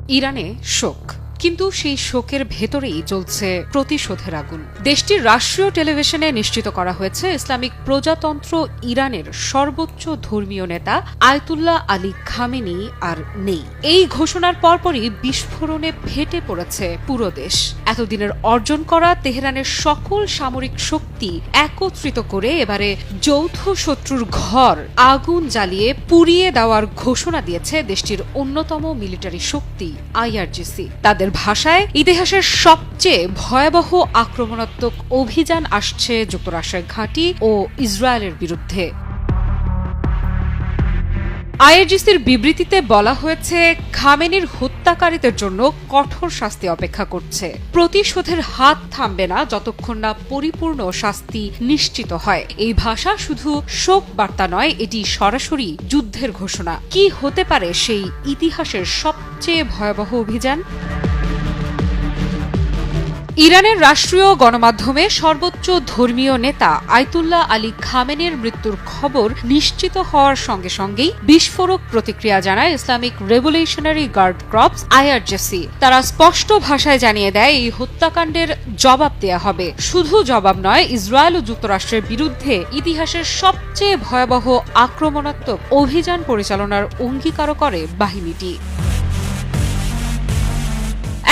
ইরানে শোক, কিন্তু সেই শোকের ভেতরেই চলছে প্রতিশোধের আগুন। দেশটির রাষ্ট্রীয় টেলিভিশনে নিশ্চিত করা হয়েছে ইসলামিক প্রজাতন্ত্র ইরানের সর্বোচ্চ ধর্মীয় নেতা আয়াতুল্লাহ আলী খামেনি আর নেই। এই ঘোষণার পরপরই বিস্ফোরণে ফেটে পড়েছে পুরো দেশ। এতদিনের অর্জন করা তেহরানের সকল সামরিক শক্তি একত্রিত করে এবারে যৌথ শত্রুর ঘর আগুন জ্বালিয়ে পুড়িয়ে দেওয়ার ঘোষণা দিয়েছে দেশটির অন্যতম মিলিটারি শক্তি আইআরজিসি। তাদের ভাষায় ইতিহাসের সবচেয়ে ভয়াবহ আক্রমণাত্মক অভিযান আসছে যুক্তরাষ্ট্রের ঘাঁটি ও ইসরায়েলের বিরুদ্ধে। আইআরজিসির বিবৃতিতে বলা হয়েছে, খামেনির হত্যাকারীদের জন্য কঠোর শাস্তি অপেক্ষা করছে। প্রতিশোধের হাত থামবে না যতক্ষণ না পরিপূর্ণ শাস্তি নিশ্চিত হয়। এই ভাষা শুধু শোক বার্তা নয়, এটি সরাসরি যুদ্ধের ঘোষণা। কি হতে পারে সেই ইতিহাসের সবচেয়ে ভয়াবহ অভিযান? ইরানের রাষ্ট্রীয় গণমাধ্যমে সর্বোচ্চ ধর্মীয় নেতা আয়াতুল্লাহ আলী খামেনির মৃত্যুর খবর নিশ্চিত হওয়ার সঙ্গে সঙ্গেই বিস্ফোরক প্রতিক্রিয়া জানায় Islamic Revolutionary Guard Corps IRGC. তারা স্পষ্ট ভাষায় জানিয়ে দেয়, এই হত্যাকাণ্ডের জবাব দেয়া হবে। শুধু জবাব নয়, ইসরায়েল ও যুক্তরাষ্ট্রের বিরুদ্ধে ইতিহাসের সবচেয়ে ভয়াবহ আক্রমণাত্মক অভিযান পরিচালনার অঙ্গীকারও করে বাহিনীটি।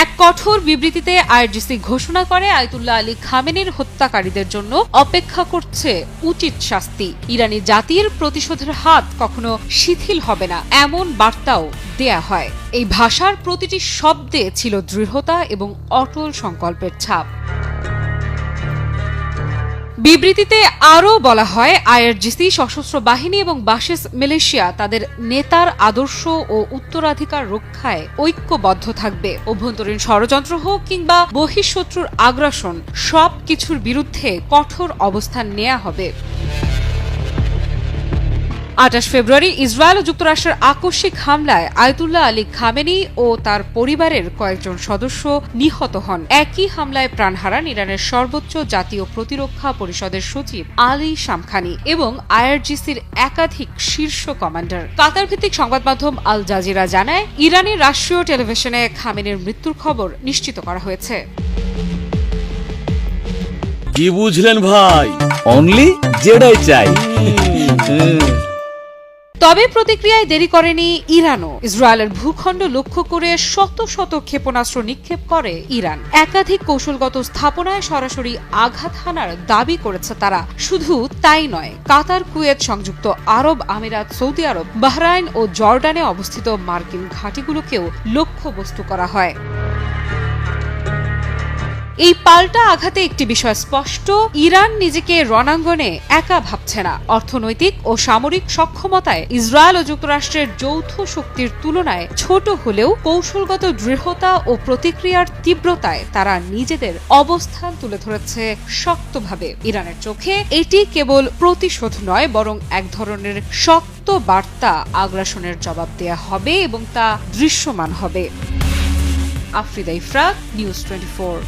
এক কঠোর বিবৃতিতে আইআরজিসি ঘোষণা করে, আয়াতুল্লাহ আলী খামেনির হত্যাকারীদের জন্য অপেক্ষা করছে উচিত শাস্তি। ইরানি জাতির প্রতিশোধের হাত কখনো শিথিল হবে না, এমন বার্তাও দেয়া হয়। এই ভাষার প্রতিটি শব্দে ছিল দৃঢ়তা এবং অটল সংকল্পের ছাপ। বিবৃতিতে আরও বলা হয়, আইআরজিসি, সশস্ত্র বাহিনী এবং বাসিস মিলিশিয়া তাদের নেতার আদর্শ ও উত্তরাধিকার রক্ষায় ঐক্যবদ্ধ থাকবে। অভ্যন্তরীণ ষড়যন্ত্র হোক কিংবা বহিঃশত্রুর আগ্রাসন, সব কিছুর বিরুদ্ধে কঠোর অবস্থান নেওয়া হবে। 28 ফেব্রুয়ারি ইসরায়েল ও যুক্তরাষ্ট্রের আকস্মিক হামলায় আয়াতুল্লাহ আলী খামেনি ও তার পরিবারের কয়েকজন সদস্য নিহত হন। একই হামলায় প্রাণ হারান ইরানের সর্বোচ্চ জাতীয় প্রতিরক্ষা পরিষদের সচিব আলী শামখানি এবং আইআরজিসির একাধিক শীর্ষ কমান্ডার। কাতার ভিত্তিক সংবাদ মাধ্যম আল জাজিরা জানায়, ইরানের রাষ্ট্রীয় টেলিভিশনে খামেনির মৃত্যুর খবর নিশ্চিত করা হয়েছে। কি বুঝলেন ভাই? অনলি যেটাই চাই। তবে প্রতিক্রিয়ায় দেরি করেনি ইরানও। ইসরায়েলের ভূখণ্ড লক্ষ্য করে শত শত ক্ষেপণাস্ত্র নিক্ষেপ করে ইরান। একাধিক কৌশলগত স্থাপনায় সরাসরি আঘাত হানার দাবি করেছে তারা। শুধু তাই নয়, কাতার, কুয়েত, সংযুক্ত আরব আমিরাত, সৌদি আরব, বাহরাইন ও জর্ডানে অবস্থিত মার্কিন ঘাঁটিগুলোকেও লক্ষ্যবস্তু করা হয়। এই পাল্টা আঘাতে একটি বিষয় স্পষ্ট, ইরান নিজেকে রণাঙ্গনে একা ভাবছে না। অর্থনৈতিক ও সামরিক সক্ষমতায় ইসরায়েল ও যুক্তরাষ্ট্রের যৌথ শক্তির তুলনায় ছোট হলেও কৌশলগত দৃঢ়তা ও প্রতিক্রিয়ার তীব্রতায় তারা নিজেদের অবস্থান তুলে ধরেছে শক্তভাবে। ইরানের চোখে এটি কেবল প্রতিশোধ নয়, বরং এক ধরনের শক্ত বার্তা। আগ্রাসনের জবাব দেয়া হবে এবং তা দৃশ্যমান হবে। আফ্রিদা ইফরাত, নিউজ 24।